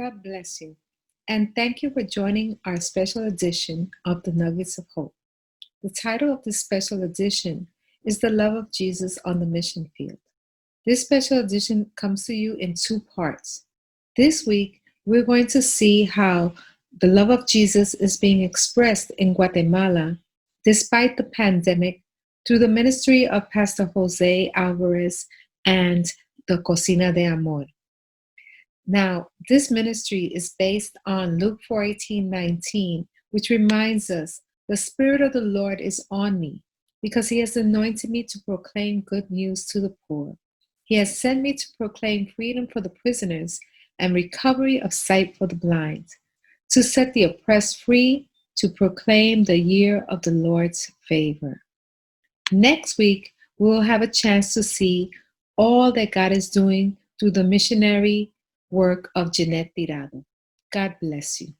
God bless you, and thank you for joining our special edition of the Nuggets of Hope. The title of this special edition is The Love of Jesus on the Mission Field. This special edition comes to you in two parts. This week, we're going to see how the love of Jesus is being expressed in Guatemala despite the pandemic through the ministry of Pastor Jose Alvarez and the Cocina de Amor. Now, this ministry is based on Luke 4:18-19, which reminds us, the Spirit of the Lord is on me, because he has anointed me to proclaim good news to the poor. He has sent me to proclaim freedom for the prisoners and recovery of sight for the blind, to set the oppressed free, to proclaim the year of the Lord's favor. Next week, we will have a chance to see all that God is doing through the missionary work of Jeanette Tirado. God bless you.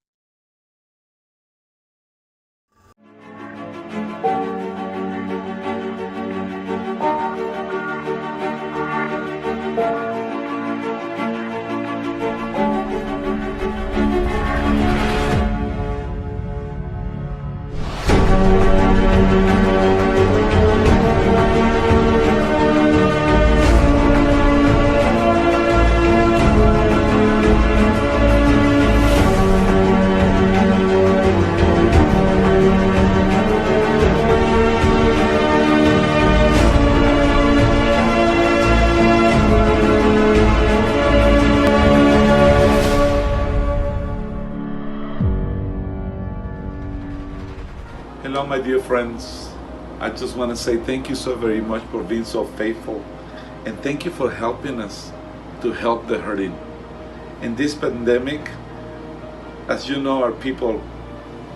Hello, my dear friends. I just want to say thank you so very much for being so faithful, and thank you for helping us to help the hurting. In this pandemic, as you know, our people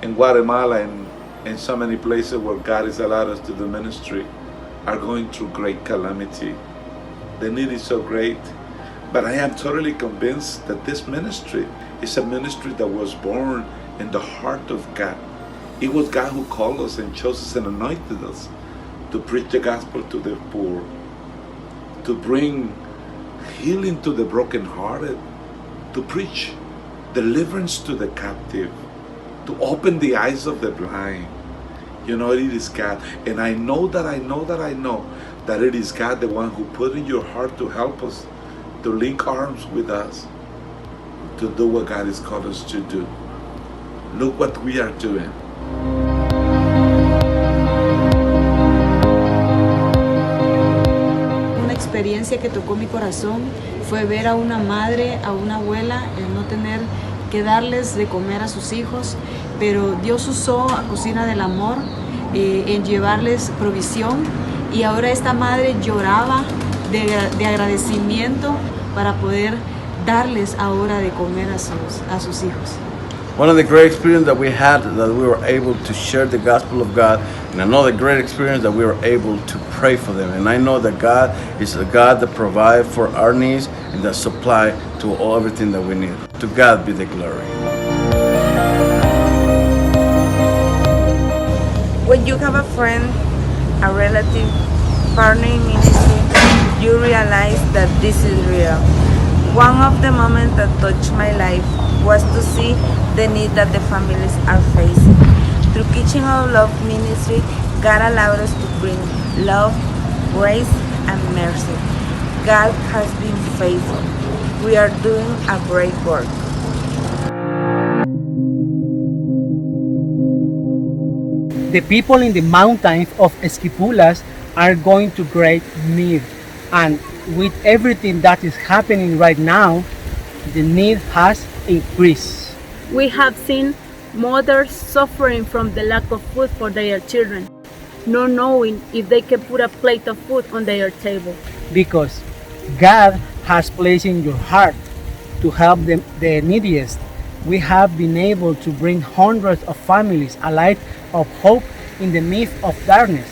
in Guatemala and in so many places where God has allowed us to do ministry are going through great calamity. The need is so great, but I am totally convinced that this ministry is a ministry that was born in the heart of God. It was God who called us and chose us and anointed us to preach the gospel to the poor, to bring healing to the brokenhearted, to preach deliverance to the captive, to open the eyes of the blind. You know, it is God. And I know that it is God, the one who put in your heart to help us, to link arms with us, to do what God has called us to do. Look what we are doing. Una experiencia que tocó mi corazón fue ver a una madre, a una abuela, el no tener que darles de comer a sus hijos, pero Dios usó a Cocina del Amor en llevarles provisión, y ahora esta madre lloraba de agradecimiento para poder darles ahora de comer a sus hijos. One of the great experiences that we had, that we were able to share the gospel of God, and another great experience that we were able to pray for them. And I know that God is a God that provides for our needs and that supply to everything that we need. To God be the glory. When you have a friend, a relative, partner in ministry, you realize that this is real. One of the moments that touched my life was to see the need that the families are facing. Through Kitchen of Love ministry, God allowed us to bring love, grace, and mercy. God has been faithful. We are doing a great work. The people in the mountains of Esquipulas are going to great need, and with everything that is happening right now, the need has increased. We have seen mothers suffering from the lack of food for their children, not knowing if they can put a plate of food on their table. Because God has placed in your heart to help the neediest, we have been able to bring hundreds of families a light of hope in the midst of darkness,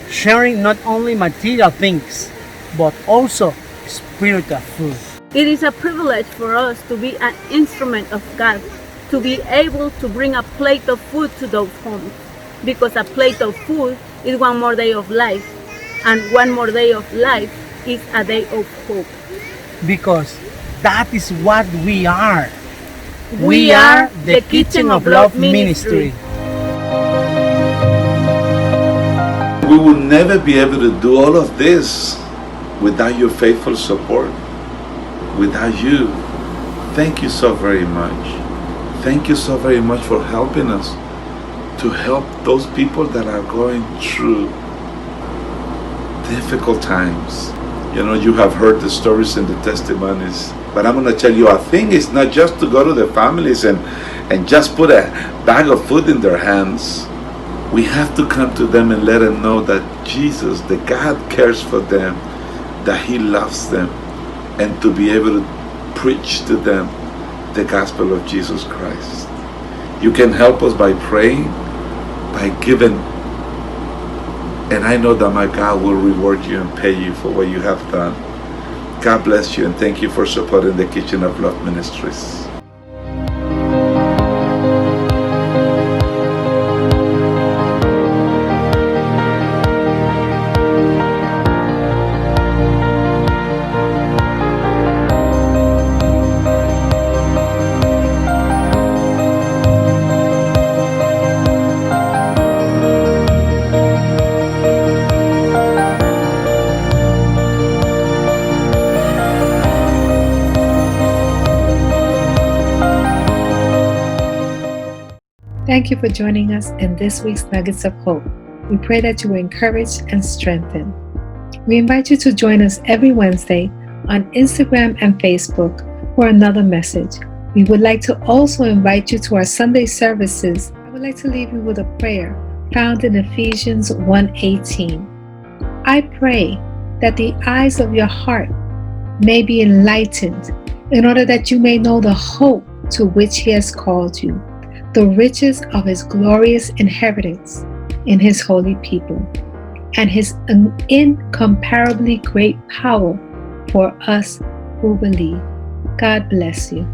sharing not only material things, but also spiritual food. It is a privilege for us to be an instrument of God, to be able to bring a plate of food to those homes, because a plate of food is one more day of life, and one more day of life is a day of hope. Because that is what we are. We are the Kitchen of Love Ministry. We will never be able to do all of this without your faithful support, without you. Thank you so very much. Thank you so very much for helping us to help those people that are going through difficult times. You know, you have heard the stories and the testimonies, but I'm going to tell you, a thing is not just to go to the families and just put a bag of food in their hands. We have to come to them and let them know that Jesus, the God, cares for them, that He loves them, and to be able to preach to them the gospel of Jesus Christ. You can help us by praying, by giving, and I know that my God will reward you and pay you for what you have done. God bless you, and thank you for supporting the Kitchen of Love Ministries. Thank you for joining us in this week's Nuggets of Hope. We pray that you were encouraged and strengthened. We invite you to join us every Wednesday on Instagram and Facebook for another message. We would like to also invite you to our Sunday services. I would like to leave you with a prayer found in Ephesians 1:18. I pray that the eyes of your heart may be enlightened in order that you may know the hope to which He has called you, the riches of His glorious inheritance in His holy people, and His incomparably great power for us who believe. God bless you.